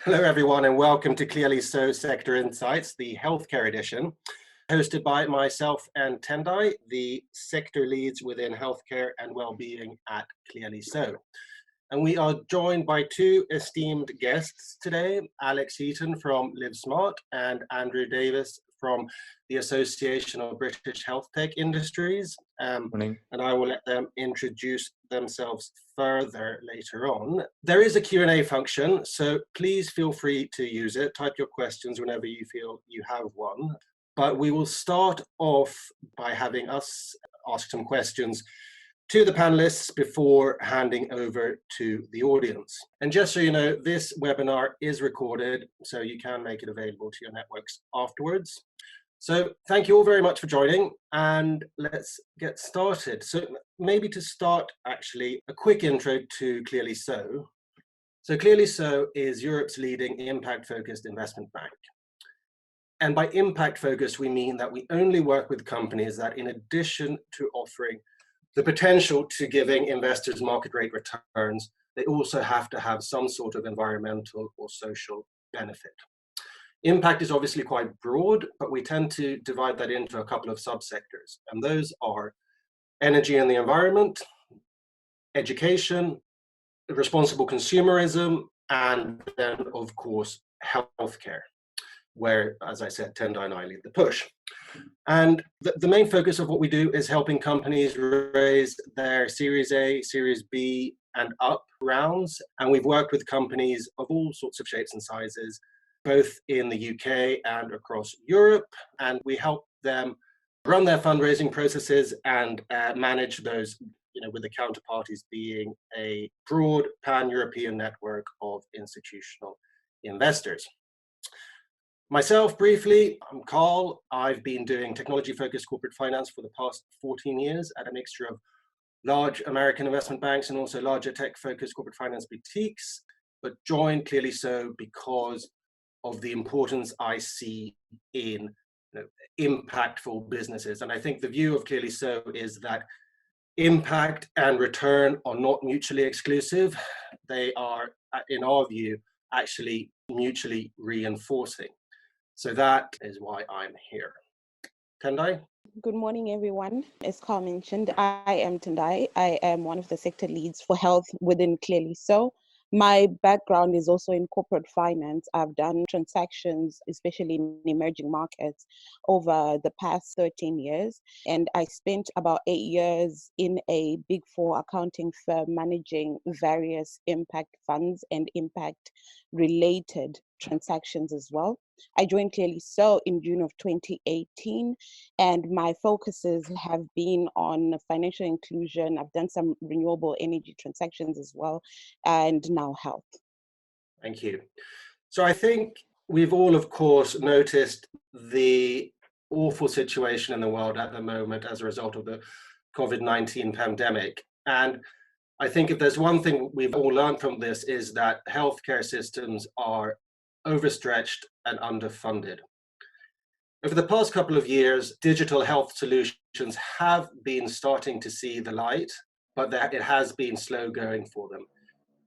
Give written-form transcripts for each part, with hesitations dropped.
Hello, everyone, and welcome to ClearlySo Sector Insights, the healthcare edition, hosted by myself and Tendai, the sector leads within healthcare and well-being at ClearlySo. And we are joined by two esteemed guests today, Alex Heaton from LiveSmart and Andrew Davies from the Association of British HealthTech Industries. Morning. And I will let them introduce themselves further later on. There is a Q&A function, so please feel free to use it. Type your questions whenever you feel you have one. But we will start off by having us ask some questions to the panelists before handing over to the audience. And just so you know, this webinar is recorded, so you can make it available to your networks afterwards. So thank you all very much for joining, and let's get started. So maybe to start, actually, a quick intro to ClearlySo. So ClearlySo is Europe's leading impact-focused investment bank. And by impact focus, we mean that we only work with companies that, in addition to offering the potential to giving investors market rate returns, they also have to have some sort of environmental or social benefit. Impact is obviously quite broad, but we tend to divide that into a couple of subsectors, and those are energy and the environment, education, responsible consumerism, and then, of course, healthcare, where, as I said, Tendai and I lead the push. And the main focus of what we do is helping companies raise their Series A, Series B, and up rounds. And we've worked with companies of all sorts of shapes and sizes, both in the UK and across Europe. And we help them run their fundraising processes and manage those, with the counterparties being a broad pan-European network of institutional investors. Myself, briefly, I'm Carl. I've been doing technology-focused corporate finance for the past 14 years at a mixture of large American investment banks and also larger tech-focused corporate finance boutiques, but joined ClearlySo because of the importance I see in impactful businesses. And I think the view of ClearlySo is that impact and return are not mutually exclusive. They are, in our view, actually mutually reinforcing. So that is why I'm here. Tendai? Good morning, everyone. As Carl mentioned, I am Tendai. I am one of the sector leads for health within ClearlySo. My background is also in corporate finance. I've done transactions, especially in emerging markets, over the past 13 years. And I spent about 8 years in a Big Four accounting firm managing various impact funds and impact-related transactions as well. I joined ClearlySo in June of 2018, and my focuses have been on financial inclusion. I've done some renewable energy transactions as well, and now health. Thank you. So I think we've all, of course, noticed the awful situation in the world at the moment as a result of the COVID-19 pandemic. And I think if there's one thing we've all learned from this is that healthcare systems are overstretched and underfunded. Over the past couple of years, digital health solutions have been starting to see the light, but it has been slow going for them,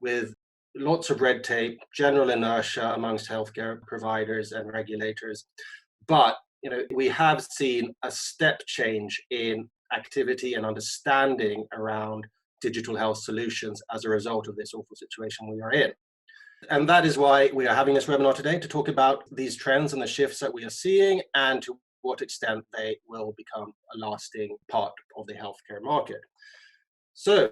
with lots of red tape, general inertia amongst healthcare providers and regulators. But we have seen a step change in activity and understanding around digital health solutions as a result of this awful situation we are in. And that is why we are having this webinar today, to talk about these trends and the shifts that we are seeing and to what extent they will become a lasting part of the healthcare market. So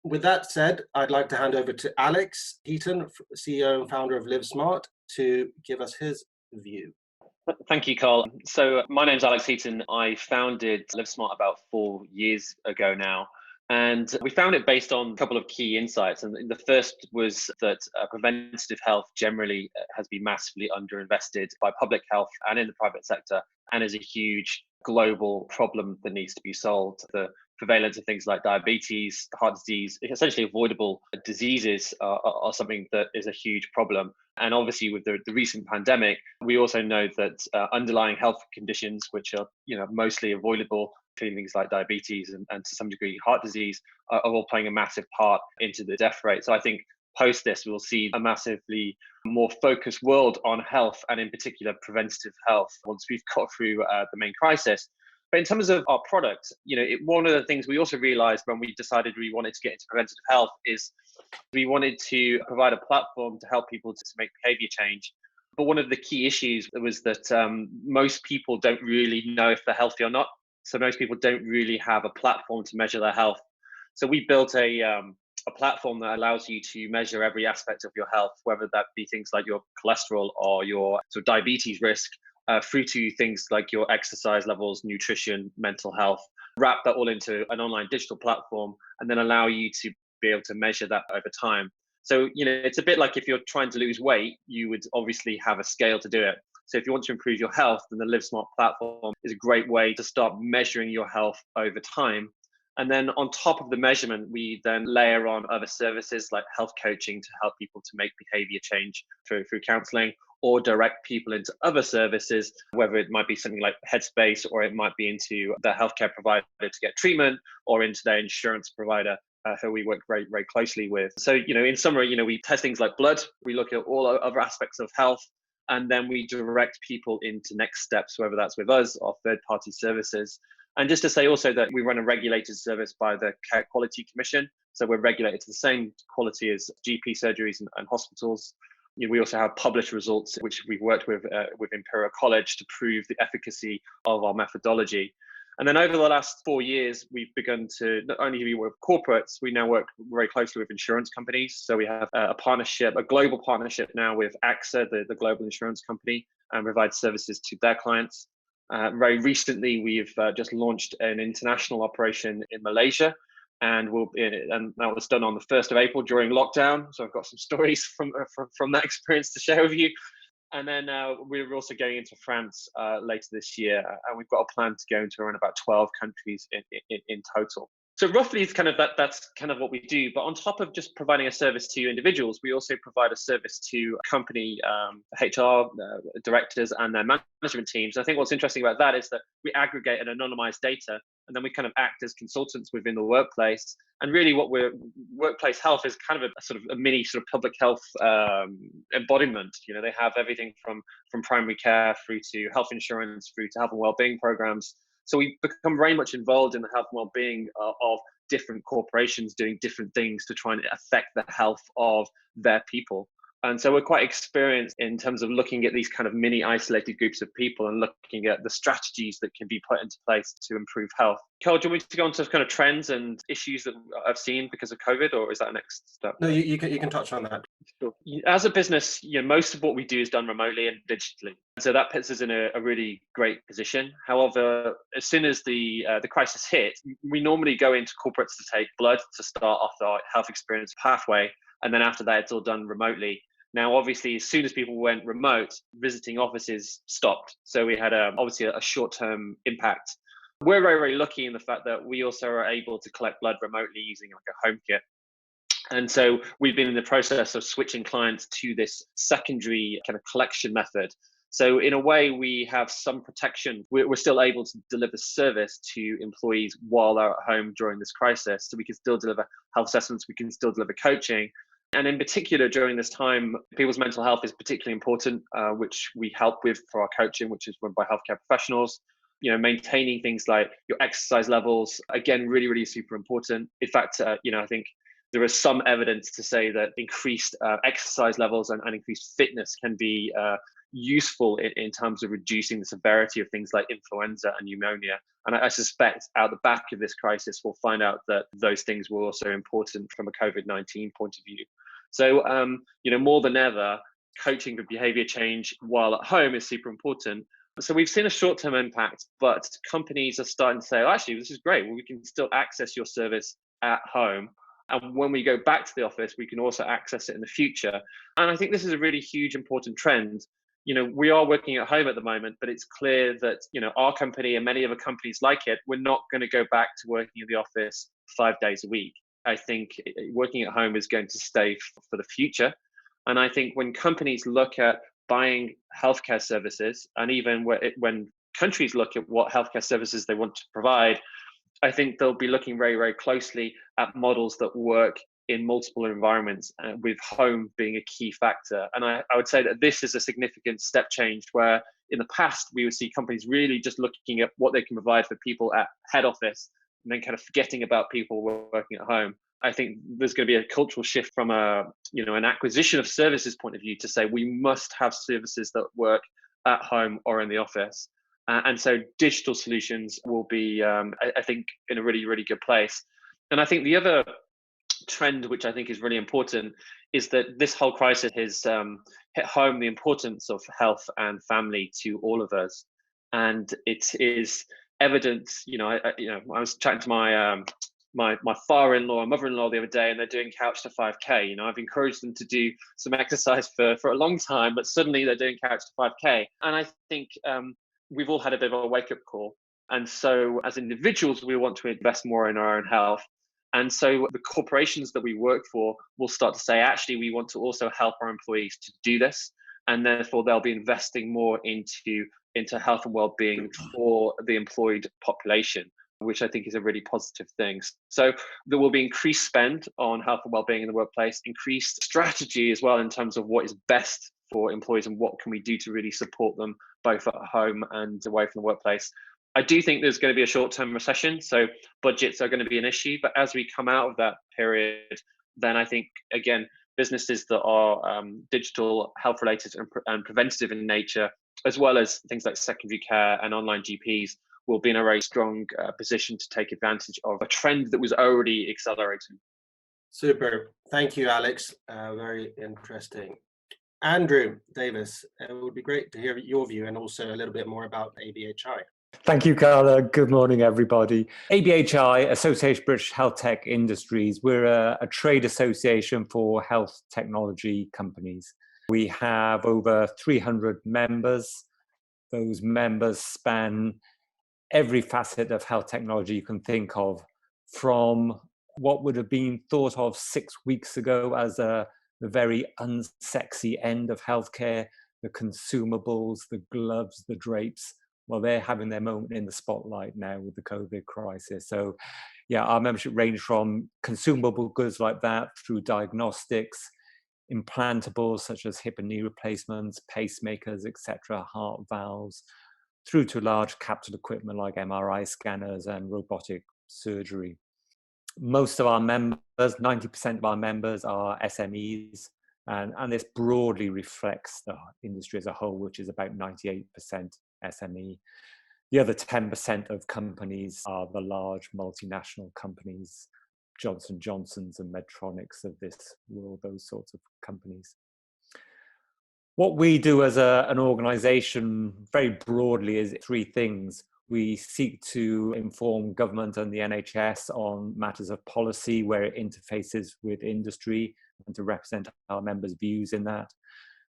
with that said, I'd like to hand over to Alex Heaton, CEO and founder of LiveSmart, to give us his view. Thank you, Carl. So my name's Alex Heaton. I founded LiveSmart about 4 years ago now. And we found it based on a couple of key insights. And the first was that preventative health generally has been massively underinvested by public health and in the private sector, and is a huge global problem that needs to be solved. The prevalence of things like diabetes, heart disease, essentially avoidable diseases are something that is a huge problem. And obviously with the recent pandemic, we also know that underlying health conditions, which are mostly avoidable, things like diabetes and to some degree heart disease, are all playing a massive part into the death rate. So I think post this, we'll see a massively more focused world on health, and in particular preventative health, once we've got through the main crisis. But in terms of our product, one of the things we also realized when we decided we wanted to get into preventative health is we wanted to provide a platform to help people to make behavior change. But one of the key issues was that most people don't really know if they're healthy or not. So most people don't really have a platform to measure their health. So we built a platform that allows you to measure every aspect of your health, whether that be things like your cholesterol or your sort of diabetes risk, through to things like your exercise levels, nutrition, mental health. Wrap that all into an online digital platform and then allow you to be able to measure that over time. So, it's a bit like if you're trying to lose weight, you would obviously have a scale to do it. So if you want to improve your health, then the LiveSmart platform is a great way to start measuring your health over time. And then on top of the measurement, we then layer on other services like health coaching to help people to make behavior change through counseling, or direct people into other services, whether it might be something like Headspace, or it might be into the healthcare provider to get treatment, or into their insurance provider, who we work very, very closely with. So, in summary, we test things like blood, we look at all other aspects of health, and then we direct people into next steps, whether that's with us or third-party services. And just to say also that we run a regulated service by the Care Quality Commission. So we're regulated to the same quality as GP surgeries and hospitals. We also have published results, which we've worked with Imperial College to prove the efficacy of our methodology. And then over the last 4 years, we've begun to not only work with corporates, we now work very closely with insurance companies. So we have a partnership, a global partnership now with AXA, the global insurance company, and provide services to their clients. Very recently, we've just launched an international operation in Malaysia, and that was done on the 1st of April during lockdown. So I've got some stories from that experience to share with you. And then we're also going into France later this year, and we've got a plan to go into around about 12 countries in total. So roughly, it's that's kind of what we do. But on top of just providing a service to individuals, we also provide a service to company HR directors and their management teams. I think what's interesting about that is that we aggregate and anonymize data, and then we kind of act as consultants within the workplace. And really, workplace health is kind of a sort of a mini sort of public health embodiment. They have everything from primary care through to health insurance, through to health and wellbeing programs. So we become very much involved in the health and well-being of different corporations doing different things to try and affect the health of their people. And so we're quite experienced in terms of looking at these kind of mini isolated groups of people and looking at the strategies that can be put into place to improve health. Carl, do you want me to go on to kind of trends and issues that I've seen because of COVID, or is that a next step? No, you can touch on that. Sure. As a business, most of what we do is done remotely and digitally. So that puts us in a really great position. However, as soon as the crisis hit, we normally go into corporates to take blood to start off our health experience pathway. And then after that, it's all done remotely. Now, obviously, as soon as people went remote, visiting offices stopped. So we had obviously a short-term impact. We're very, very lucky in the fact that we also are able to collect blood remotely using like a home kit. And so we've been in the process of switching clients to this secondary kind of collection method. So in a way, we have some protection. We're still able to deliver service to employees while they're at home during this crisis. So we can still deliver health assessments, we can still deliver coaching. And in particular, during this time, people's mental health is particularly important, which we help with for our coaching, which is run by healthcare professionals. Maintaining things like your exercise levels, again, really, really super important. In fact, I think there is some evidence to say that increased exercise levels and increased fitness can be useful in terms of reducing the severity of things like influenza and pneumonia. And I suspect out the back of this crisis, we'll find out that those things were also important from a COVID-19 point of view. So, more than ever, coaching for behavior change while at home is super important. So we've seen a short-term impact, but companies are starting to say, actually, this is great. Well, we can still access your service at home. And when we go back to the office, we can also access it in the future. And I think this is a really huge, important trend. We are working at home at the moment, but it's clear that, our company and many other companies like it, we're not going to go back to working in the office 5 days a week. I think working at home is going to stay for the future. And I think when companies look at buying healthcare services, and even when countries look at what healthcare services they want to provide, I think they'll be looking very, very closely at models that work in multiple environments, with home being a key factor. And I would say that this is a significant step change, where in the past we would see companies really just looking at what they can provide for people at head office and then kind of forgetting about people working at home. I think there's going to be a cultural shift from an acquisition of services point of view to say we must have services that work at home or in the office. And so digital solutions will be, I think, in a really, really good place. And I think the other trend, which I think is really important, is that this whole crisis has hit home the importance of health and family to all of us. And it is evident, I was chatting to my my father-in-law and mother-in-law the other day, and they're doing couch to 5K. I've encouraged them to do some exercise for a long time, but suddenly they're doing couch to 5K. And I think we've all had a bit of a wake-up call. And so as individuals, we want to invest more in our own health. And so the corporations that we work for will start to say, actually, we want to also help our employees to do this. And therefore, they'll be investing more into health and well-being for the employed population, which I think is a really positive thing. So there will be increased spend on health and well-being in the workplace, increased strategy as well in terms of what is best for employees and what can we do to really support them both at home and away from the workplace. I do think there's going to be a short-term recession, so budgets are going to be an issue. But as we come out of that period, then I think, again, businesses that are digital, health-related and preventative in nature, as well as things like secondary care and online GPs, will be in a very strong position to take advantage of a trend that was already accelerating. Super. Thank you, Alex. Very interesting. Andrew Davies, it would be great to hear your view and also a little bit more about ABHI. Thank you, Carla. Good morning, everybody. ABHI, Association of British HealthTech Industries, we're a trade association for health technology companies. We have over 300 members. Those members span every facet of health technology you can think of, from what would have been thought of 6 weeks ago as the very unsexy end of healthcare, the consumables, the gloves, the drapes. Well, they're having their moment in the spotlight now with the COVID crisis. So yeah, our membership range from consumable goods like that through diagnostics, implantables such as hip and knee replacements, pacemakers, etc., heart valves, through to large capital equipment like MRI scanners and robotic surgery. Most of our members, 90% of our members, are SMEs, and this broadly reflects the industry as a whole, which is about 98% SME. The other 10% of companies are the large multinational companies, Johnson & Johnson's and Medtronics of this world, those sorts of companies. What we do as an organization very broadly is 3 things. We seek to inform government and the NHS on matters of policy where it interfaces with industry and to represent our members' views in that.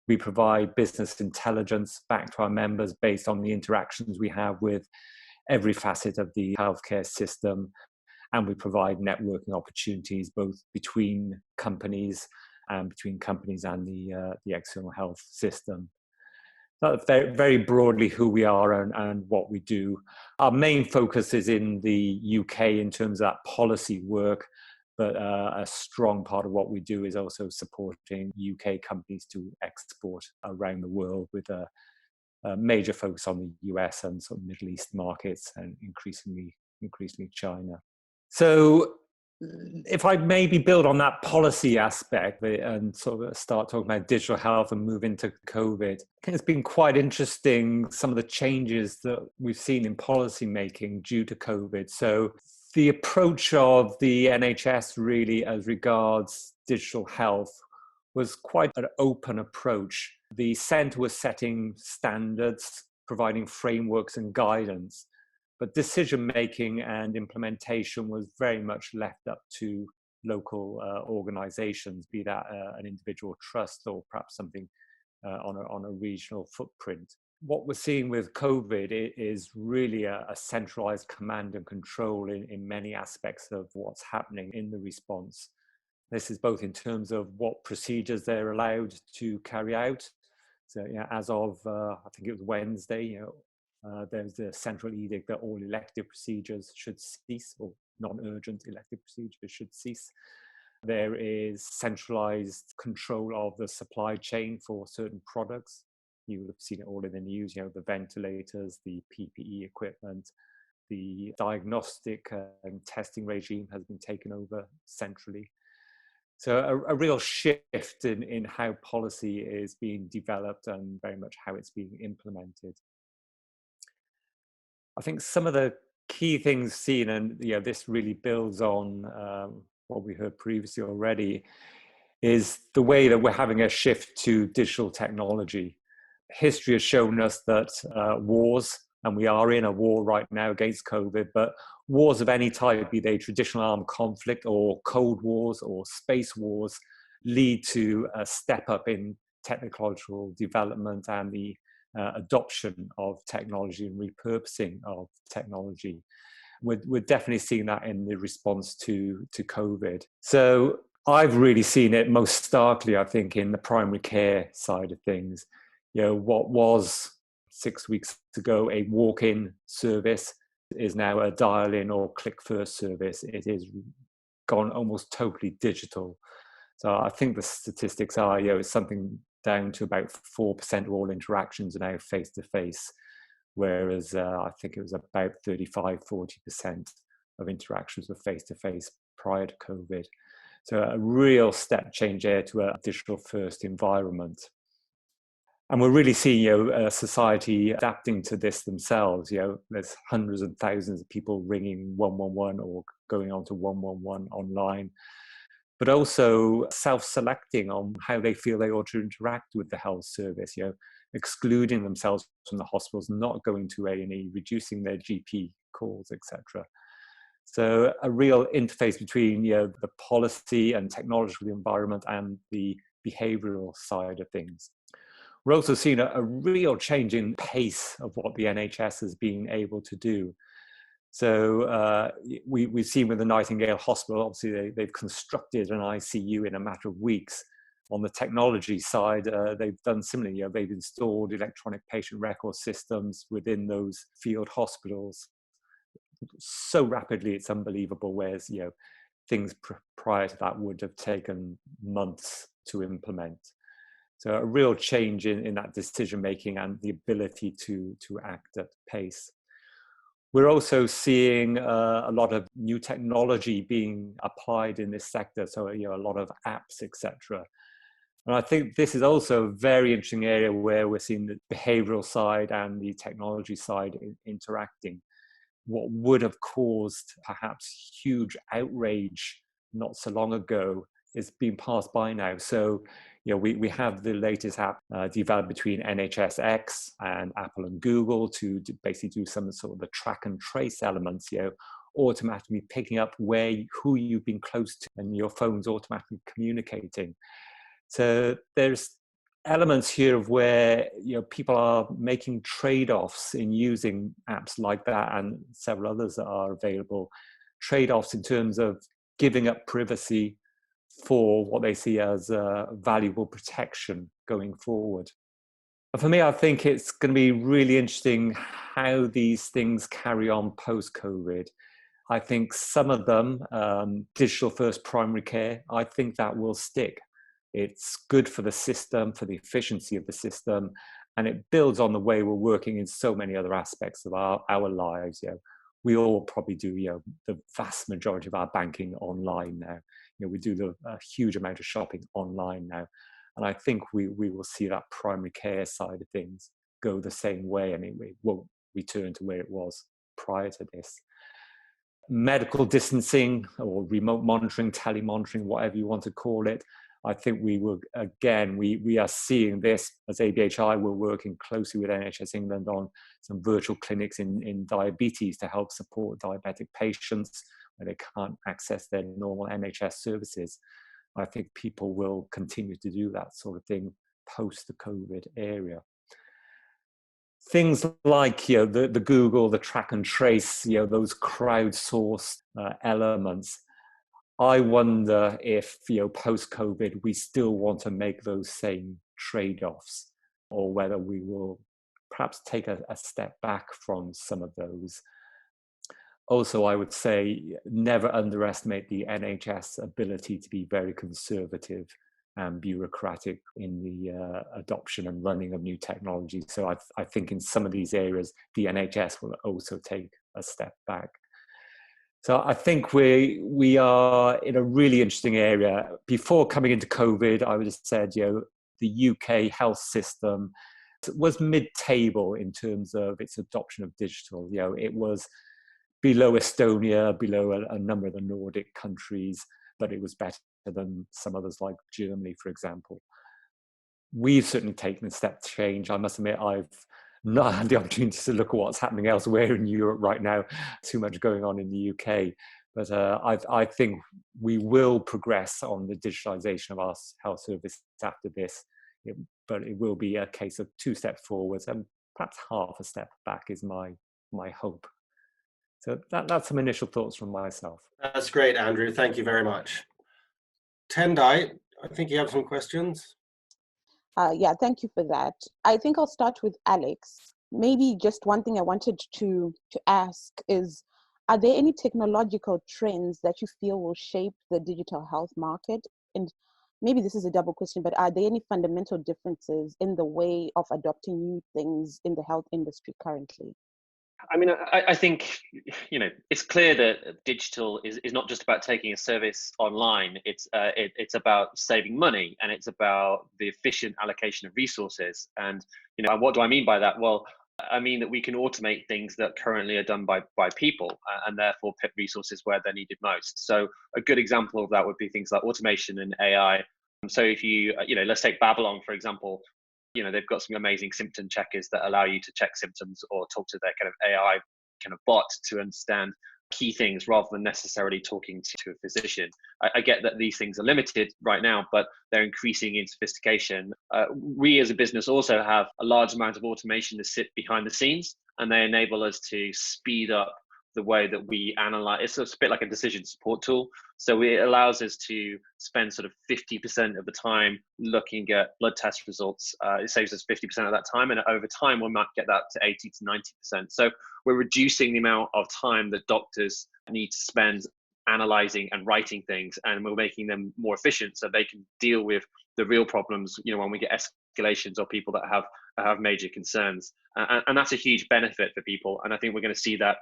We provide business intelligence back to our members based on the interactions we have with every facet of the healthcare system. And we provide networking opportunities both between companies and between companies and the external health system. That's very, very broadly who we are and what we do. Our main focus is in the UK in terms of that policy work, but a strong part of what we do is also supporting UK companies to export around the world with a major focus on the US and sort of Middle East markets and increasingly China. So if I maybe build on that policy aspect and sort of start talking about digital health and move into COVID, I think it's been quite interesting, some of the changes that we've seen in policy making due to COVID. So the approach of the NHS really as regards digital health was quite an open approach. The centre was setting standards, providing frameworks and guidance, but decision-making and implementation was very much left up to local organisations, be that an individual trust or perhaps something on a regional footprint. What we're seeing with COVID is really a centralised command and control in many aspects of what's happening in the response. This is both in terms of what procedures they're allowed to carry out. So as of, I think it was Wednesday, there's a central edict that all elective procedures should cease, or non-urgent elective procedures should cease. There is centralized control of the supply chain for certain products. You would have seen it all in the news, the ventilators, the PPE equipment, the diagnostic and testing regime has been taken over centrally. So a real shift in how policy is being developed and very much how it's being implemented. I think some of the key things seen, and this really builds on what we heard previously already, is the way that we're having a shift to digital technology. History has shown us that wars, and we are in a war right now against COVID, but wars of any type, be they traditional armed conflict or cold wars or space wars, lead to a step up in technological development and the adoption of technology and repurposing of technology. We're definitely seeing that in the response to COVID. So I've really seen it most starkly, I think, in the primary care side of things. What was 6 weeks ago a walk-in service is now a dial-in or click-first service. It is gone almost totally digital. So I think the statistics are, it's something down to about 4% of all interactions are now face-to-face, whereas I think it was about 35-40% of interactions were face-to-face prior to COVID. So a real step change there to a digital-first environment. And we're really seeing, a society adapting to this themselves. There's hundreds and thousands of people ringing 111 or going on to 111 online, but also self-selecting on how they feel they ought to interact with the health service, excluding themselves from the hospitals, not going to A&E, reducing their GP calls, etc. So a real interface between the policy and technological environment and the behavioral side of things. We're also seeing a real change in pace of what the NHS has been able to do. So we've seen with the Nightingale Hospital, obviously they've constructed an ICU in a matter of weeks. On the technology side, they've done similarly. They've installed electronic patient record systems within those field hospitals so rapidly, it's unbelievable, whereas things prior to that would have taken months to implement. So a real change in that decision making and the ability to act at pace. We're also seeing a lot of new technology being applied in this sector, so a lot of apps, etc. And I think this is also a very interesting area where we're seeing the behavioral side and the technology side interacting. What would have caused perhaps huge outrage not so long ago is being passed by now. So, we have the latest app developed between NHSX and Apple and Google to basically do some sort of the track and trace elements, automatically picking up who you've been close to, and your phone's automatically communicating. So there's elements here of where people are making trade-offs in using apps like that and several others that are available. Trade-offs in terms of giving up privacy for what they see as valuable protection going forward. And for me, I think it's going to be really interesting how these things carry on post-COVID. I think some of them, digital first primary care, I think that will stick. It's good for the system, for the efficiency of the system, and it builds on the way we're working in so many other aspects of our lives. We all probably do the vast majority of our banking online now. We do a huge amount of shopping online now. And I think we will see that primary care side of things go the same way. I mean, we won't return to where it was prior to this. Medical distancing or remote monitoring, telemonitoring, whatever you want to call it, I think we will, again, we are seeing this as ABHI. We're working closely with NHS England on some virtual clinics in diabetes to help support diabetic patients where they can't access their normal NHS services. I think people will continue to do that sort of thing post the COVID area. Things like the Google, the track and trace, those crowdsourced elements. I wonder if post-COVID we still want to make those same trade-offs, or whether we will perhaps take a step back from some of those. Also, I would say never underestimate the NHS ability to be very conservative and bureaucratic in the adoption and running of new technology. So I think in some of these areas, the NHS will also take a step back. So I think we are in a really interesting area. Before coming into COVID, I would have said, the UK health system was mid-table in terms of its adoption of digital. It was below Estonia, below a number of the Nordic countries, but it was better than some others like Germany, for example. We've certainly taken a step change. I must admit, I've not had the opportunity to look at what's happening elsewhere in Europe right now, too much going on in the UK. But I think we will progress on the digitalization of our health service after this, but it will be a case of 2 steps forwards and perhaps half a step back is my hope. So that's some initial thoughts from myself. That's great, Andrew. Thank you very much. Tendai, I think you have some questions. Yeah, thank you for that. I think I'll start with Alex. Maybe just one thing I wanted to ask is, are there any technological trends that you feel will shape the digital health market? And maybe this is a double question, but are there any fundamental differences in the way of adopting new things in the health industry currently? I mean, I think, it's clear that digital is not just about taking a service online. It's about saving money, and it's about the efficient allocation of resources. And, what do I mean by that? Well, I mean that we can automate things that currently are done by people, and therefore put resources where they're needed most. So a good example of that would be things like automation and AI. So if you, let's take Babylon, for example. They've got some amazing symptom checkers that allow you to check symptoms or talk to their kind of AI kind of bot to understand key things rather than necessarily talking to a physician. I get that these things are limited right now, but they're increasing in sophistication. We as a business also have a large amount of automation to sit behind the scenes, and they enable us to speed up the way that we analyze. It's a bit like a decision support tool. So it allows us to spend sort of 50% of the time looking at blood test results. It saves us 50% of that time. And over time, we might get that to 80 to 90%. So we're reducing the amount of time that doctors need to spend analyzing and writing things, and we're making them more efficient so they can deal with the real problems, when we get escalations or people that have major concerns. And that's a huge benefit for people. And I think we're going to see that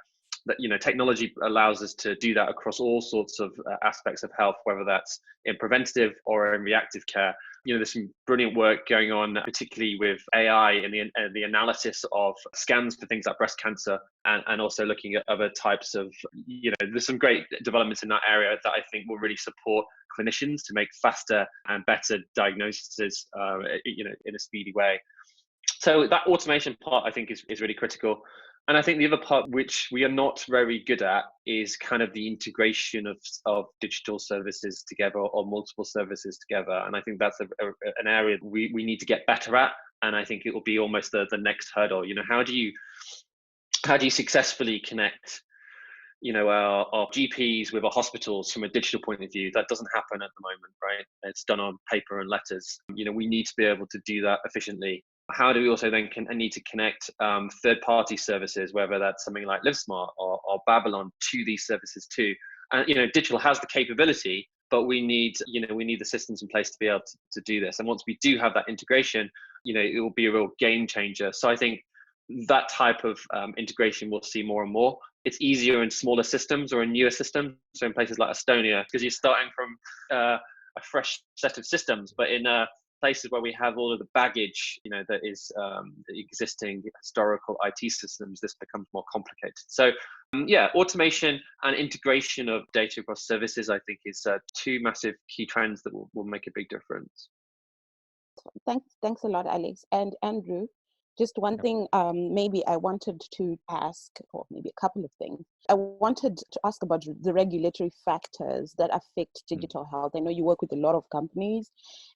technology allows us to do that across all sorts of aspects of health, whether that's in preventative or in reactive care. There's some brilliant work going on, particularly with AI and the analysis of scans for things like breast cancer, and also looking at other types of, there's some great developments in that area that I think will really support clinicians to make faster and better diagnoses, in a speedy way. So that automation part, I think, is really critical. And I think the other part, which we are not very good at, is kind of the integration of digital services together or multiple services together. And I think that's an area we need to get better at. And I think it will be almost the next hurdle. How do you successfully connect, our GPs with our hospitals from a digital point of view? That doesn't happen at the moment, right? It's done on paper and letters. We need to be able to do that efficiently. How do we also then need to connect third-party services, whether that's something like LiveSmart or Babylon, to these services too? And digital has the capability, but we need the systems in place to be able to do this. And once we do have that integration, it will be a real game changer. So I think that type of integration we'll see more and more. It's easier in smaller systems or in newer systems. So in places like Estonia, because you're starting from a fresh set of systems, but in places where we have all of the baggage, that is the existing historical IT systems, this becomes more complicated. So automation and integration of data across services, I think, is two massive key trends that will make a big difference. Thanks a lot, Alex. And Andrew, just one thing maybe I wanted to ask, or maybe a couple of things. I wanted to ask about the regulatory factors that affect digital health. I know you work with a lot of companies,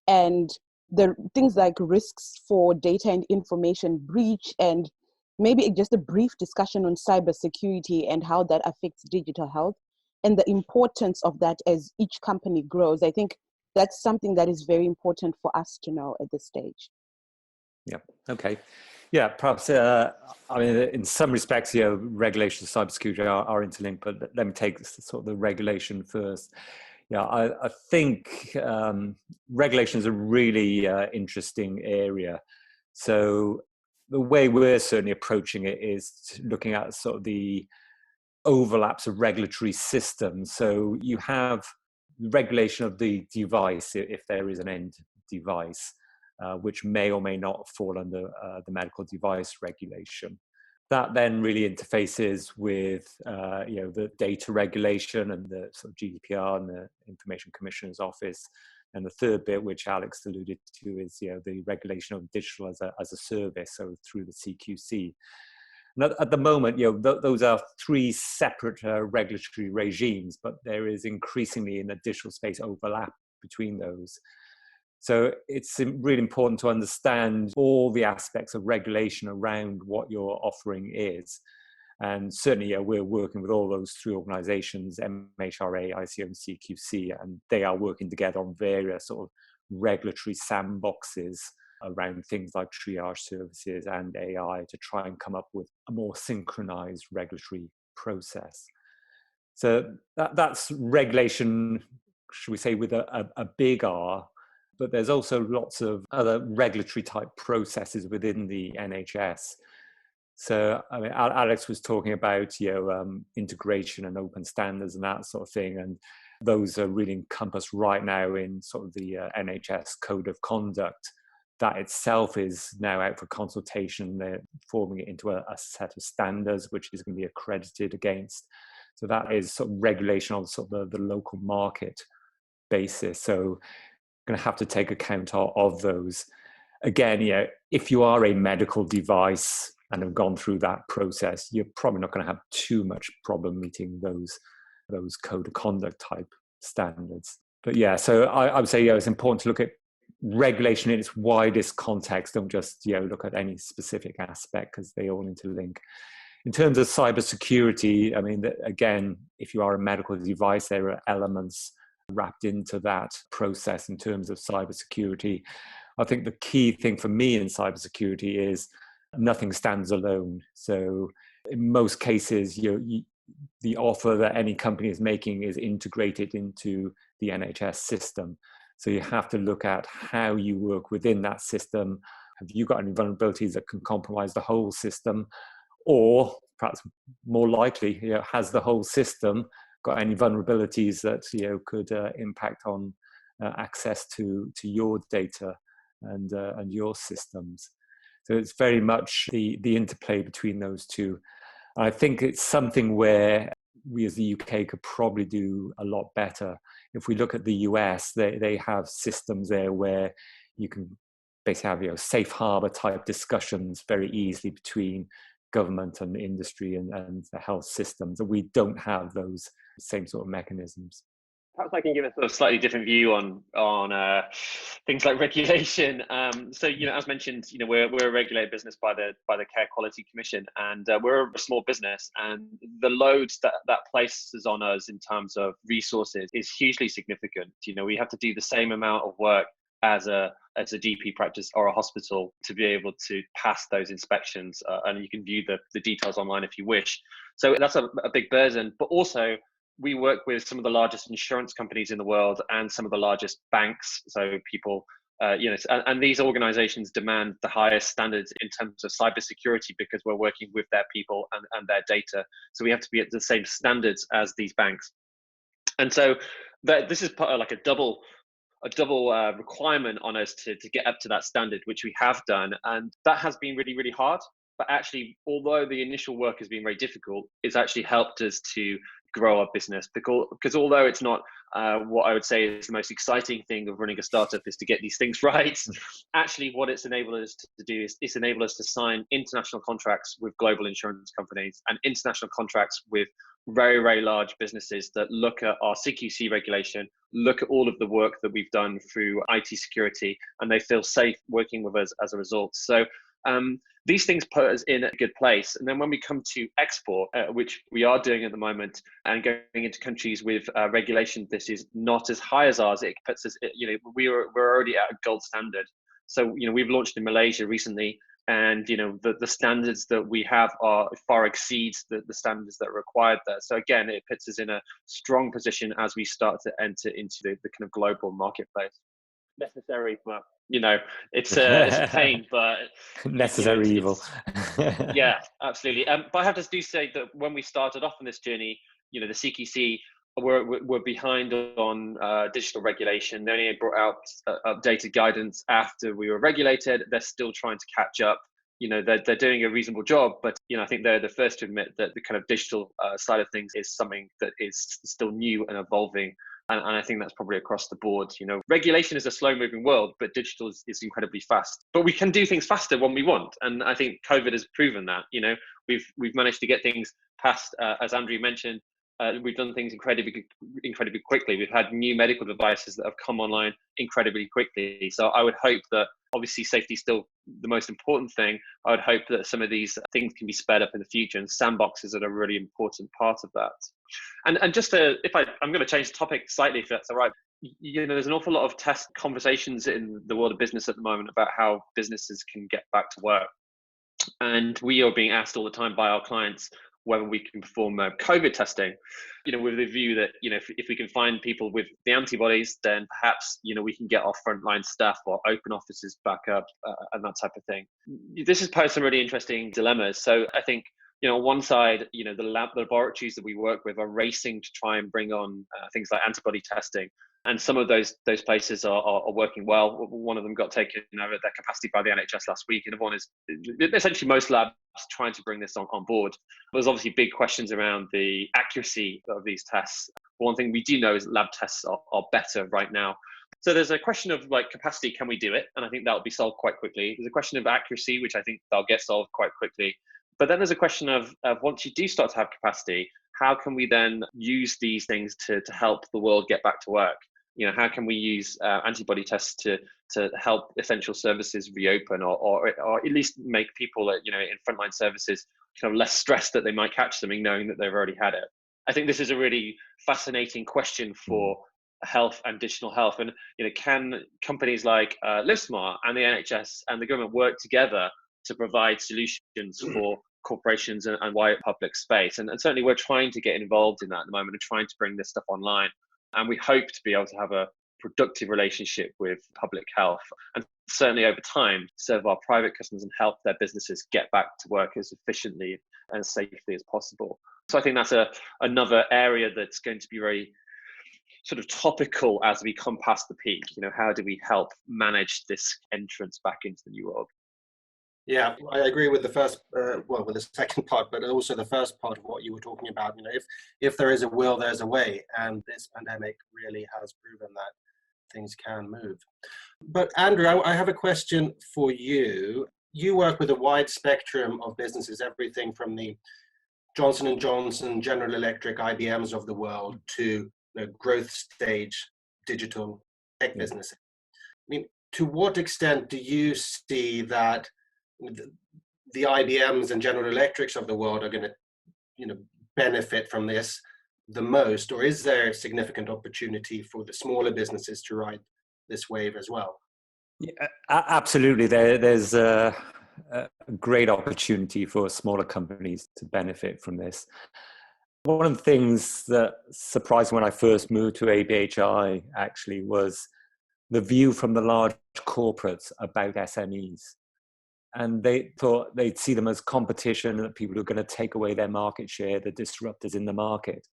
and the things like risks for data and information breach, and maybe just a brief discussion on cybersecurity and how that affects digital health and the importance of that as each company grows. I think that's something that is very important for us to know at this stage. Yeah. Okay. Yeah, perhaps. I mean, in some respects, regulation and cybersecurity are interlinked. But let me take sort of the regulation first. Yeah, I think regulation is a really interesting area. So the way we're certainly approaching it is looking at sort of the overlaps of regulatory systems. So you have regulation of the device, if there is an end device, which may or may not fall under the medical device regulation. That then really interfaces with the data regulation and the sort of GDPR and the Information Commissioner's Office. And the third bit, which Alex alluded to, is the regulation of digital as a service, so through the CQC. And at the moment, those are three separate regulatory regimes, but there is increasingly in the digital space overlap between those. So it's really important to understand all the aspects of regulation around what your offering is. And certainly, we're working with all those three organizations, MHRA, ICO, and CQC, and they are working together on various sort of regulatory sandboxes around things like triage services and AI to try and come up with a more synchronized regulatory process. So that's regulation, should we say, with a big R, but there's also lots of other regulatory type processes within the NHS. So, I mean, Alex was talking about integration and open standards and that sort of thing, and those are really encompassed right now in sort of the NHS Code of Conduct. That itself is now out for consultation. They're forming it into a set of standards, which is going to be accredited against. So that is sort of regulation on sort of the local market basis. So going to have to take account of those. Again, if you are a medical device and have gone through that process, you're probably not going to have too much problem meeting those code of conduct type standards. But so I would say it's important to look at regulation in its widest context. Don't just look at any specific aspect, because they all interlink. In terms of cybersecurity, I mean, again, if you are a medical device, there are elements wrapped into that process in terms of cybersecurity. I think the key thing for me in cybersecurity is nothing stands alone. So in most cases, the offer that any company is making is integrated into the NHS system. So you have to look at how you work within that system. Have you got any vulnerabilities that can compromise the whole system? Or perhaps more likely, has the whole system got any vulnerabilities that could impact on access to your data and your systems? So it's very much the interplay between those two. I think it's something where we as the UK could probably do a lot better. If we look at the US, they have systems there where you can basically have safe harbor type discussions very easily between government and industry and the health systems. And we don't have those same sort of mechanisms. Perhaps I can give a slightly different view on things like regulation. So, as mentioned, we're a regulated business by the Care Quality Commission, and we're a small business, and the loads that places on us in terms of resources is hugely significant. We have to do the same amount of work as a GP practice or a hospital to be able to pass those inspections, and you can view the details online if you wish. So that's a big burden, but also we work with some of the largest insurance companies in the world and some of the largest banks. So people, and these organizations demand the highest standards in terms of cybersecurity because we're working with their people and their data. So we have to be at the same standards as these banks. And so this is part of like a double requirement on us to get up to that standard, which we have done. And that has been really, really hard. But actually, although the initial work has been very difficult, it's actually helped us to grow our business, because although it's not what I would say is the most exciting thing of running a startup is to get these things right, actually what it's enabled us to do is it's enabled us to sign international contracts with global insurance companies and international contracts with very, very large businesses that look at our CQC regulation, look at all of the work that we've done through IT security, and they feel safe working with us as a result. So these things put us in a good place. And then when we come to export, which we are doing at the moment, and going into countries with regulation, this is not as high as ours. It puts us, we're already at a gold standard. So, we've launched in Malaysia recently, and the standards that we have are far exceeds the standards that are required there. So again, it puts us in a strong position as we start to enter into the kind of global marketplace. Necessary, but it's a pain, but necessary evil. Yeah, absolutely. But I have to do say that when we started off on this journey, the CQC were behind on digital regulation. They only brought out updated guidance after we were regulated. They're still trying to catch up. They're doing a reasonable job, but I think they're the first to admit that the kind of digital side of things is something that is still new and evolving. And I think that's probably across the board. Regulation is a slow-moving world, but digital is incredibly fast. But we can do things faster when we want, and I think COVID has proven that. We've managed to get things past, as Andrew mentioned. We've done things incredibly quickly. We've had new medical devices that have come online incredibly quickly. So I would hope that, obviously safety is still the most important thing. I would hope that some of these things can be sped up in the future, and sandboxes are a really important part of that. And just I'm going to change the topic slightly, if that's all right. There's an awful lot of test conversations in the world of business at the moment about how businesses can get back to work. And we are being asked all the time by our clients whether we can perform COVID testing, with the view that, if we can find people with the antibodies, then perhaps, we can get our frontline staff or open offices back up and that type of thing. This has posed some really interesting dilemmas. So I think, on one side, the laboratories that we work with are racing to try and bring on things like antibody testing. And some of those places are working well. One of them got taken over their capacity by the NHS last week, and one is essentially most labs trying to bring this on board. There's obviously big questions around the accuracy of these tests. One thing we do know is lab tests are better right now. So there's a question of capacity, can we do it? And I think that'll be solved quite quickly. There's a question of accuracy, which I think they'll get solved quite quickly. But then there's a question of once you do start to have capacity, how can we then use these things to help the world get back to work? How can we use antibody tests to help essential services reopen, or at least make people in frontline services kind of less stressed that they might catch something, knowing that they've already had it? I think this is a really fascinating question for health and digital health. And can companies like LiveSmart and the NHS and the government work together to provide solutions for corporations and wider public space? And certainly we're trying to get involved in that at the moment and trying to bring this stuff online. And we hope to be able to have a productive relationship with public health, and certainly over time serve our private customers and help their businesses get back to work as efficiently and safely as possible. So I think that's another area that's going to be very sort of topical as we come past the peak. How do we help manage this entrance back into the new world? Yeah, I agree with the first, with the second part, but also the first part of what you were talking about. If there is a will, there's a way, and this pandemic really has proven that things can move. But Andrew, I have a question for you. You work with a wide spectrum of businesses, everything from the Johnson & Johnson, General Electric, IBMs of the world to growth stage digital tech businesses. To what extent do you see that the IBMs and General Electrics of the world are going to, benefit from this the most, or is there a significant opportunity for the smaller businesses to ride this wave as well? Yeah, absolutely. There's a great opportunity for smaller companies to benefit from this. One of the things that surprised me when I first moved to ABHI actually was the view from the large corporates about SMEs. And they thought they'd see them as competition, that people who are going to take away their market share, the disruptors in the market.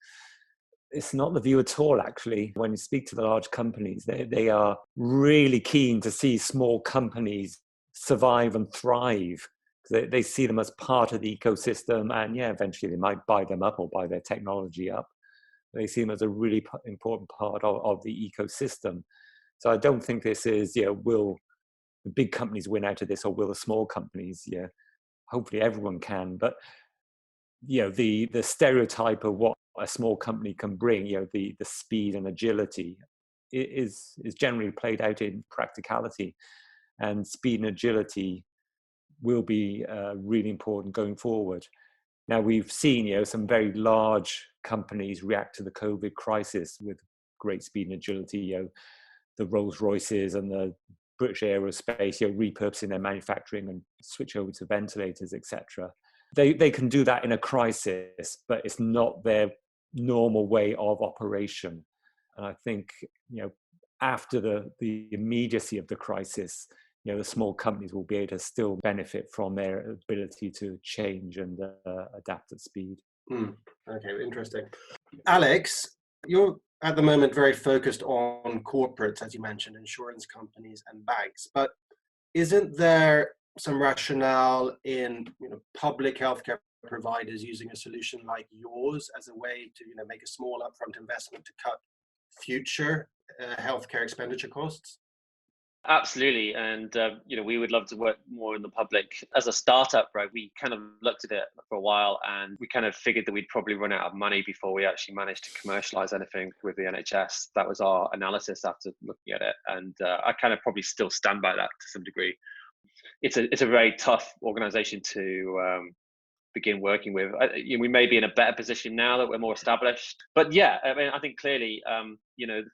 It's not the view at all, actually. When you speak to the large companies, they are really keen to see small companies survive and thrive. They see them as part of the ecosystem, and eventually they might buy them up or buy their technology up. They see them as a really important part of the ecosystem. So I don't think this is, will the big companies win out of this, or will the small companies? Hopefully everyone can. But the stereotype of what a small company can bring, the speed and agility, is generally played out in practicality, and speed and agility will be really important going forward. Now we've seen some very large companies react to the COVID crisis with great speed and agility. The Rolls Royces and the British Aerospace, repurposing their manufacturing and switch over to ventilators, etc. They can do that in a crisis, but it's not their normal way of operation. And I think, after the immediacy of the crisis, the small companies will be able to still benefit from their ability to change and adapt at speed. Okay, interesting. Alex, you're at the moment very focused on corporates, as you mentioned, insurance companies and banks, but isn't there some rationale in public healthcare providers using a solution like yours as a way to make a small upfront investment to cut future healthcare expenditure costs? Absolutely, and we would love to work more in the public. As a startup, right, we kind of looked at it for a while, and we kind of figured that we'd probably run out of money before we actually managed to commercialize anything with the NHS. That was our analysis after looking at it, and I kind of probably still stand by that to some degree. It's a very tough organization to begin working with. We may be in a better position now that we're more established, but yeah, I mean, I think clearly,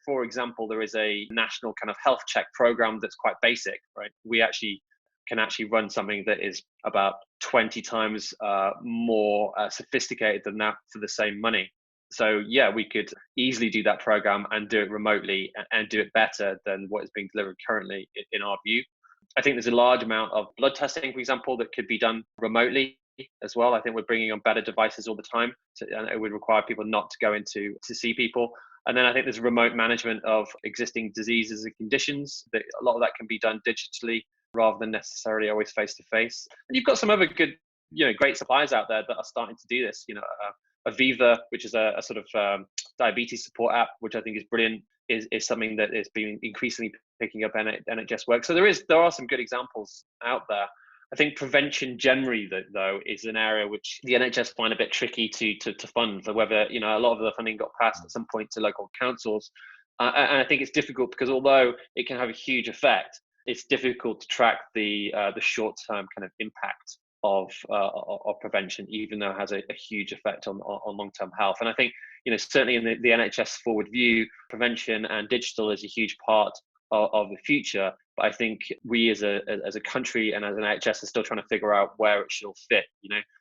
for example, there is a national kind of health check program that's quite basic, right? We can run something that is about 20 times more sophisticated than that for the same money. So yeah, we could easily do that program and do it remotely and do it better than what is being delivered currently, in our view. I think there's a large amount of blood testing, for example, that could be done remotely as well. I think we're bringing on better devices all the time, and it would require people not to go into to see people. And then I think there's remote management of existing diseases and conditions. That a lot of that can be done digitally rather than necessarily always face to face. And you've got some other good, great suppliers out there that are starting to do this. Aviva, which is a sort of diabetes support app, which I think is brilliant, is something that is being increasingly picking up NHS work. So there are some good examples out there. I think prevention generally, though, is an area which the NHS find a bit tricky to fund. So whether a lot of the funding got passed at some point to local councils, and I think it's difficult because although it can have a huge effect, it's difficult to track the short-term kind of impact of prevention, even though it has a huge effect on long-term health. And I think certainly in the NHS forward view, prevention and digital is a huge part of the future. But I think we as a country and as an NHS are still trying to figure out where it should fit.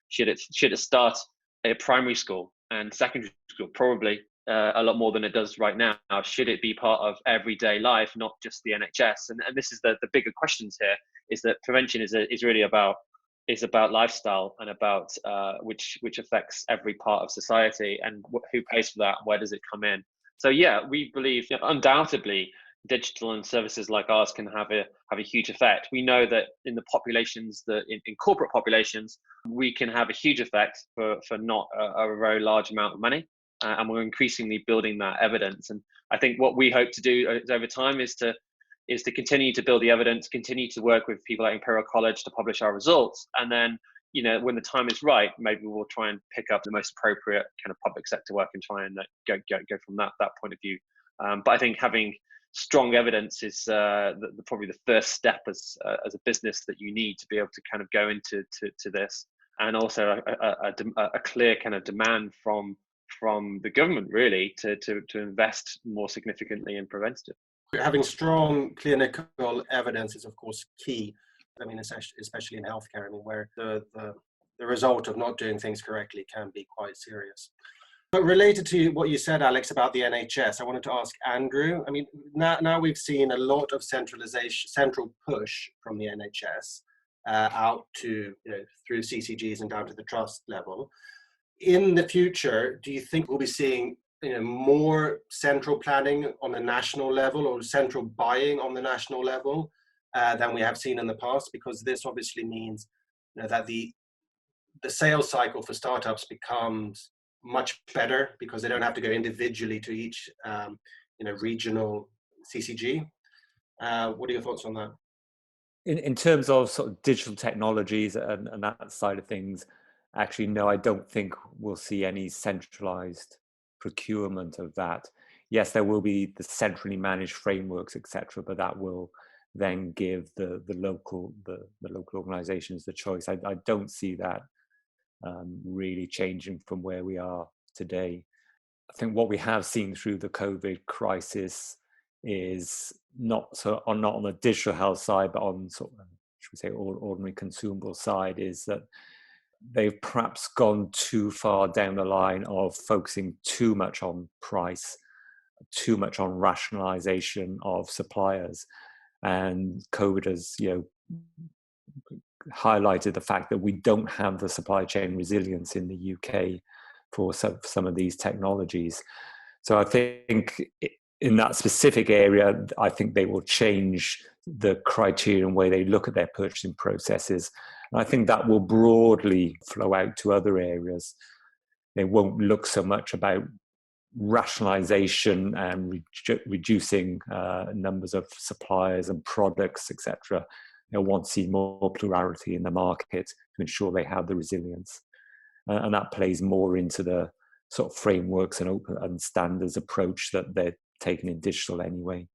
Should it start at primary school and secondary school? Probably a lot more than it does right now. Should it be part of everyday life, not just the NHS? And this is the bigger questions here. Is that prevention is really about lifestyle and about which affects every part of society, and who pays for that, where does it come in? So yeah, we believe undoubtedly digital and services like ours can have a huge effect. We know that in the populations that in corporate populations, we can have a huge effect for not a very large amount of money, and we're increasingly building that evidence. And I think what we hope to do over time is to continue to build the evidence, continue to work with people like Imperial College to publish our results, and then when the time is right, maybe we'll try and pick up the most appropriate kind of public sector work and try and go from that point of view. But I think having strong evidence is probably the first step as a business that you need to be able to kind of go into this, and also a clear kind of demand from the government really to invest more significantly in preventative. Having strong clinical evidence is of course key. I mean, especially in healthcare, I mean, where the result of not doing things correctly can be quite serious. But related to what you said, Alex, about the NHS, I wanted to ask Andrew. I mean, now we've seen a lot of central push from the NHS out to through CCGs and down to the trust level. In the future, do you think we'll be seeing more central planning on the national level or central buying on the national level than we have seen in the past? Because this obviously means that the sales cycle for startups becomes much better because they don't have to go individually to each regional CCG. What are your thoughts on that? In terms of sort of digital technologies and that side of things, actually, no, I don't think we'll see any centralized procurement of that. Yes, there will be the centrally managed frameworks, etc., but that will then give the local organizations the choice. I don't see that really changing from where we are today. I think what we have seen through the COVID crisis is not on the digital health side, but on sort of, should we say, ordinary consumable side, is that they've perhaps gone too far down the line of focusing too much on price, too much on rationalization of suppliers. And COVID has, highlighted the fact that we don't have the supply chain resilience in the UK for some of these technologies. So I think in that specific area, I think they will change the criteria and way they look at their purchasing processes. And I think that will broadly flow out to other areas. They won't look so much about rationalization and reducing numbers of suppliers and products, etc. They'll want to see more plurality in the market to ensure they have the resilience. And that plays more into the sort of frameworks and open and standards approach that they're taking in digital anyway.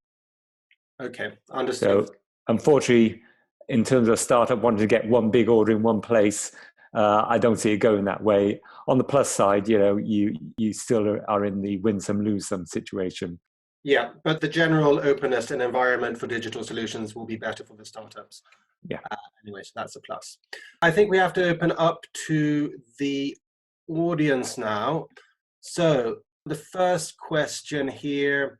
Okay, understood. So unfortunately, in terms of a startup wanting to get one big order in one place, I don't see it going that way. On the plus side, you still are in the win some, lose some situation. Yeah, but the general openness and environment for digital solutions will be better for the startups. Yeah. Anyway, so that's a plus. I think we have to open up to the audience now. So the first question here,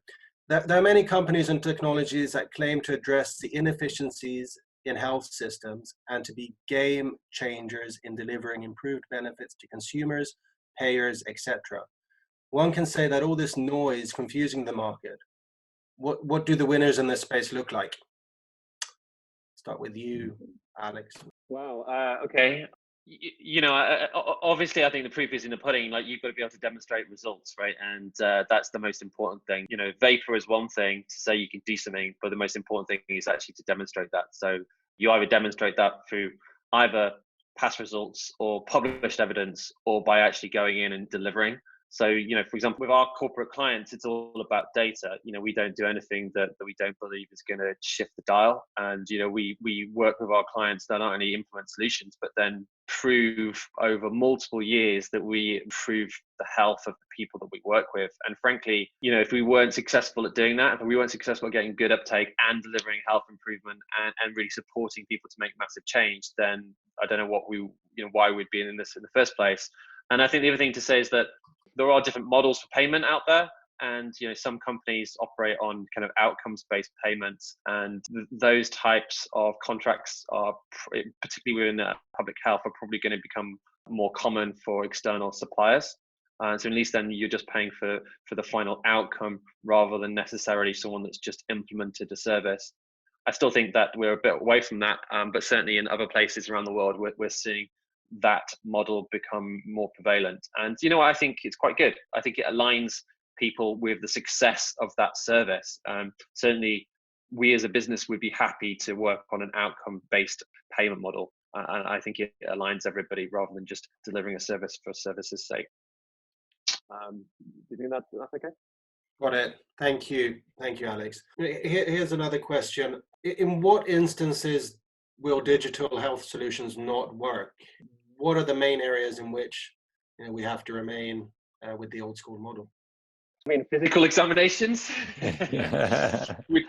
there are many companies and technologies that claim to address the inefficiencies in health systems and to be game changers in delivering improved benefits to consumers, payers, etc. One can say that all this noise confusing the market. What do the winners in this space look like? Start with you, Alex. Wow. Okay. Obviously, I think the proof is in the pudding. Like, you've got to be able to demonstrate results, right? And that's the most important thing. Vapor is one thing to say you can do something, but the most important thing is actually to demonstrate that. So you either demonstrate that through either past results or published evidence, or by actually going in and delivering. So, for example, with our corporate clients, it's all about data. We don't do anything that we don't believe is going to shift the dial. And, we work with our clients that not only implement solutions, but then prove over multiple years that we improve the health of the people that we work with. And frankly, if we weren't successful at doing that, if we weren't successful at getting good uptake and delivering health improvement and really supporting people to make massive change, then I don't know why we'd be in this in the first place. And I think the other thing to say is that there are different models for payment out there. And, some companies operate on kind of outcomes-based payments, and those types of contracts are, particularly within public health, are probably going to become more common for external suppliers. So at least then you're just paying for the final outcome rather than necessarily someone that's just implemented a service. I still think that we're a bit away from that, but certainly in other places around the world, we're seeing that model become more prevalent. And I think it's quite good. I think it aligns people with the success of that service. Certainly, we as a business would be happy to work on an outcome-based payment model. And I think it aligns everybody rather than just delivering a service for service's sake. Do you think that's okay? Got it. Thank you. Thank you, Alex. Here's another question. In what instances will digital health solutions not work? What are the main areas in which we have to remain with the old school model? I mean, physical examinations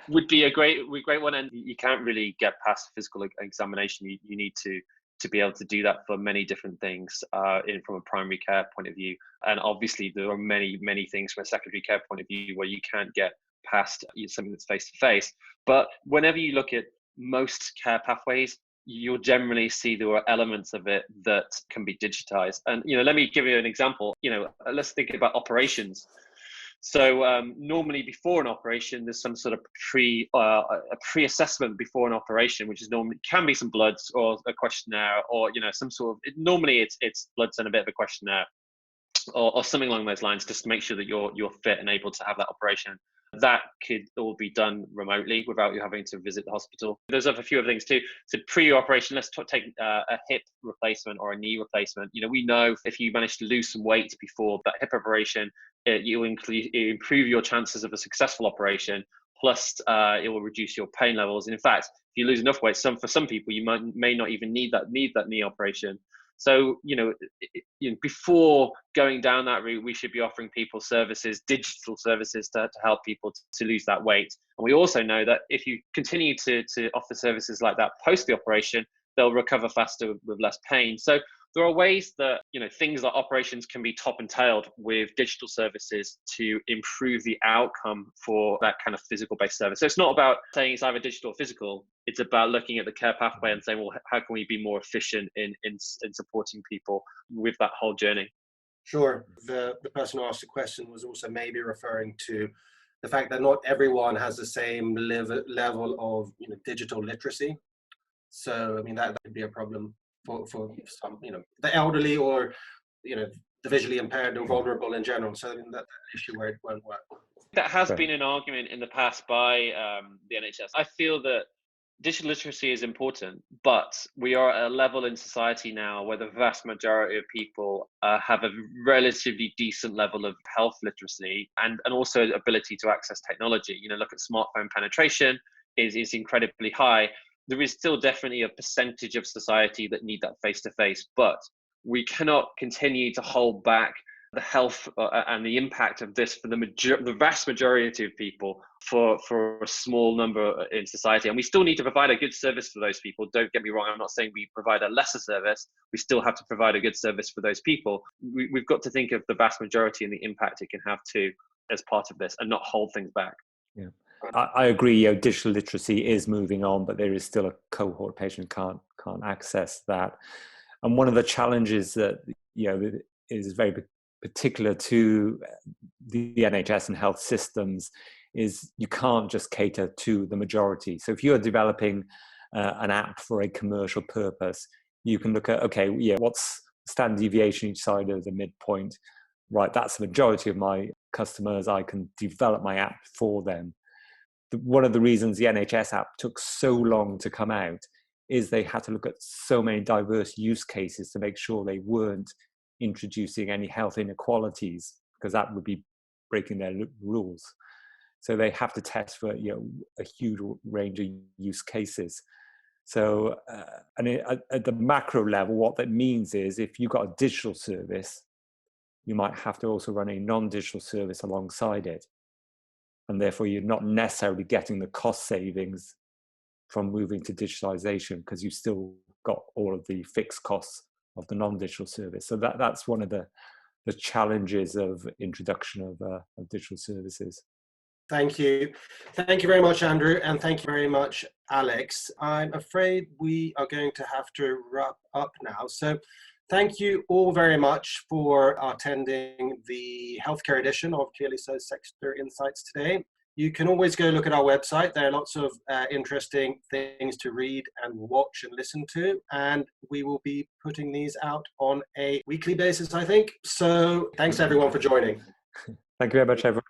would be a great one, and you can't really get past physical examination. You need to be able to do that for many different things from a primary care point of view. And obviously there are many things from a secondary care point of view where you can't get past something that's face to face. But whenever you look at most care pathways, you'll generally see there are elements of it that can be digitized. And let me give you an example. Let's think about operations. So normally before an operation, there's some sort of pre-assessment before an operation, which is normally can be some bloods or a questionnaire, or some sort of. Normally it's bloods and a bit of a questionnaire, or something along those lines, just to make sure that you're fit and able to have that operation. That could all be done remotely without you having to visit the hospital. There's a few other things too. So pre-operation, let's take a hip replacement or a knee replacement. We know if you manage to lose some weight before that hip operation, you improve your chances of a successful operation. Plus, it will reduce your pain levels. And in fact, if you lose enough weight, for some people, you may not even need that knee operation. So, before going down that route, we should be offering people services, digital services to help people to lose that weight. And we also know that if you continue to offer services like that post the operation, they'll recover faster with less pain. So there are ways that, things like operations can be top and tailed with digital services to improve the outcome for that kind of physical-based service. So it's not about saying it's either digital or physical. It's about looking at the care pathway and saying, well, how can we be more efficient in supporting people with that whole journey? Sure. The person who asked the question was also maybe referring to the fact that not everyone has the same level of digital literacy. So, I mean, that could be a problem for some, the elderly or, the visually impaired or vulnerable in general. So, I mean, that's an issue where it won't work. That has been an argument in the past by the NHS. I feel that digital literacy is important, but we are at a level in society now where the vast majority of people have a relatively decent level of health literacy and also ability to access technology. Look at smartphone penetration is incredibly high. There is still definitely a percentage of society that need that face-to-face, but we cannot continue to hold back the health and the impact of this for the vast majority of people for a small number in society. And we still need to provide a good service for those people. Don't get me wrong, I'm not saying we provide a lesser service. We still have to provide a good service for those people. We've got to think of the vast majority and the impact it can have too as part of this and not hold things back. Yeah. I agree. Digital literacy is moving on, but there is still a cohort of patients can't access that. And one of the challenges that is very particular to the NHS and health systems is you can't just cater to the majority. So if you're developing an app for a commercial purpose, you can look at what's standard deviation each side of the midpoint. Right, that's the majority of my customers. I can develop my app for them. One of the reasons the NHS app took so long to come out is they had to look at so many diverse use cases to make sure they weren't introducing any health inequalities, because that would be breaking their rules. So they have to test for a huge range of use cases. So at the macro level, what that means is if you've got a digital service, you might have to also run a non-digital service alongside it. And therefore, you're not necessarily getting the cost savings from moving to digitalization because you've still got all of the fixed costs of the non-digital service. So that's one of the challenges of introduction of digital services. Thank you. Thank you very much, Andrew, and thank you very much, Alex. I'm afraid we are going to have to wrap up now. So thank you all very much for attending the healthcare edition of ClearlySo Sector Insights today. You can always go look at our website. There are lots of interesting things to read and watch and listen to. And we will be putting these out on a weekly basis, I think. So thanks everyone for joining. Thank you very much, everyone.